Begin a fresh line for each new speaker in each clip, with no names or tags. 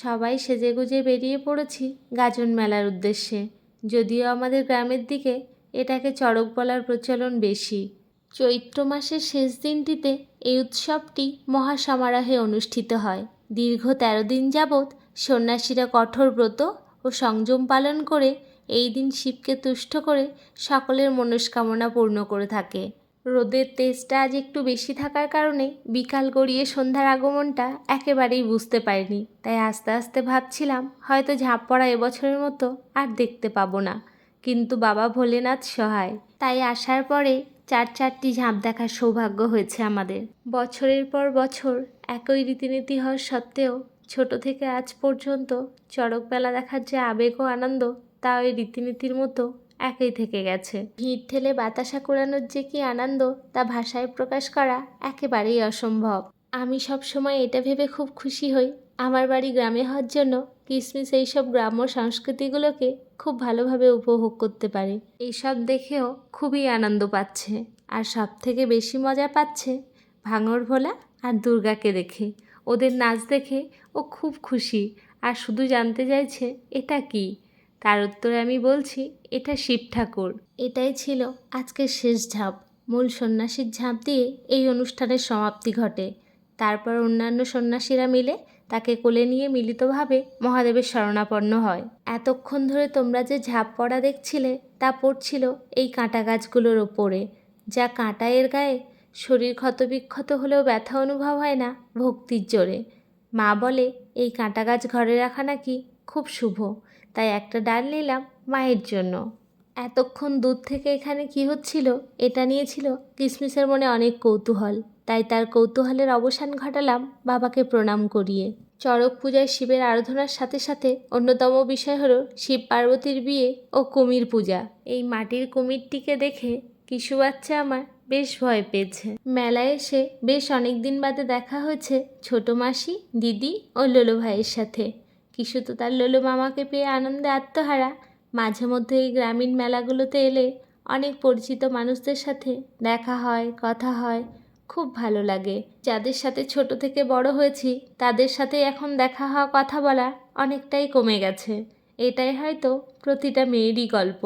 সবাই সেজেগুজে বেরিয়ে পড়েছি গাজন মেলার উদ্দেশ্যে। যদিও আমাদের গ্রামের দিকে এটাকে চড়ক বলার প্রচলন বেশি। চৈত্র মাসের শেষ দিনটিতে এই উৎসবটি মহাসমারোহে অনুষ্ঠিত হয়। দীর্ঘ 13 দিন যাবৎ সন্ন্যাসীরা কঠোর ব্রত ও সংযম পালন করে এই দিন শিবকে তুষ্ট করে সকলের মনস্কামনা পূর্ণ করে থাকে। রোদের তেজটা আজ একটু বেশি থাকার কারণে বিকাল গড়িয়ে সন্ধ্যার আগমনটা একেবারেই বুঝতে পারিনি। তাই আস্তে আস্তে ভাবছিলাম হয়তো ঝাঁপ পড়া এবছরের মতো আর দেখতে পাবো না, কিন্তু বাবা ভোলেনাথ সহায়। তাই আসার পরে 4টি ঝাঁপ দেখার সৌভাগ্য হয়েছে আমাদের। বছরের পর বছর একই রীতিনীতি হওয়ার সত্ত্বেও ছোট থেকে আজ পর্যন্ত চড়ক মেলা দেখার যে আবেগ ও আনন্দ তা ওই রীতিনীতির মতো একই থেকে গেছে। ভিড় ঠেলে বাতাসা কুড়ানোর যে কি আনন্দ তা ভাষায় প্রকাশ করা একেবারেই অসম্ভব। আমি সবসময় এটা ভেবে খুব খুশি হই আমার বাড়ি গ্রামে হওয়ার জন্য কিসমিস এইসব গ্রাম্য সংস্কৃতিগুলোকে খুব ভালোভাবে উপভোগ করতে পারে। এইসব দেখেও খুবই আনন্দ পাচ্ছে, আর সব থেকে বেশি মজা পাচ্ছে ভাঙড় ভোলা আর দুর্গাকে দেখে। ওদের নাচ দেখে ও খুব খুশি আর শুধু জানতে চাইছে এটা কি। তার উত্তরে আমি বলছি এটা শিব ঠাকুর। এটাই ছিল আজকের শেষ ঝাঁপ। মূল সন্ন্যাসীর ঝাঁপ দিয়ে এই অনুষ্ঠানের সমাপ্তি ঘটে। তারপর অন্যান্য সন্ন্যাসীরা মিলে তাকে কোলে নিয়ে মিলিতভাবে মহাদেবের শরণাপন্ন হয়। এতক্ষণ ধরে তোমরা যে ঝাঁপ পড়া দেখছিলে তা পড়ছিল এই কাঁটা গাছগুলোর ওপরে, যা কাঁটা এর গায়ে। শরীর ক্ষতবিক্ষত হলেও ব্যথা অনুভব হয় না ভক্তির জোরে। মা বলে এই কাঁটা গাছ ঘরে রাখা নাকি খুব শুভ, তাই একটা ডাল নিলাম মায়ের জন্য। এতক্ষণ দূর থেকে এখানে কি হচ্ছিল এটা নিয়ে ছিল কিসমিসের মনে অনেক কৌতূহল, তাই তার কৌতূহলের অবসান ঘটালাম বাবাকে প্রণাম করিয়ে। চড়ক পূজায় শিবের আরাধনার সাথে সাথে অন্যতম বিষয় হলো শিব পার্বতীর বিয়ে ও কুমির পূজা। এই মাটির কুমিরটিকে দেখে কিশু বাচ্চা আমার বেশ ভয় পেয়েছে। মেলায় এসে বেশ অনেক দিন বাদে দেখা হয়েছে ছোট মাসি, দিদি ও লোলো ভাইয়ের সাথে। কিশু তো তার লোলো মামাকে পেয়ে আনন্দে আত্মহারা। মাঝে মধ্যে এই গ্রামীণ মেলাগুলোতে এলে অনেক পরিচিত মানুষদের সাথে দেখা হয়, কথা হয়, খুব ভালো লাগে। যাদের সাথে ছোট থেকে বড় হয়েছি তাদের সাথে এখন দেখা হওয়া, কথা বলা অনেকটাই কমে গেছে। এটাই হয়তো প্রতিটা মেয়েরই গল্প।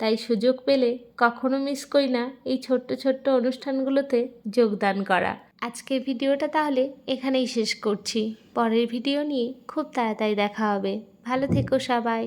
তাই সুযোগ পেলে কখনো মিস করি না এই ছোট্ট ছোট্ট অনুষ্ঠানগুলোতে যোগদান করা। আজকের ভিডিওটা তাহলে এখানেই শেষ করছি। পরের ভিডিও নিয়ে খুব তাড়াতাড়ি দেখা হবে। ভালো থেকো সবাই।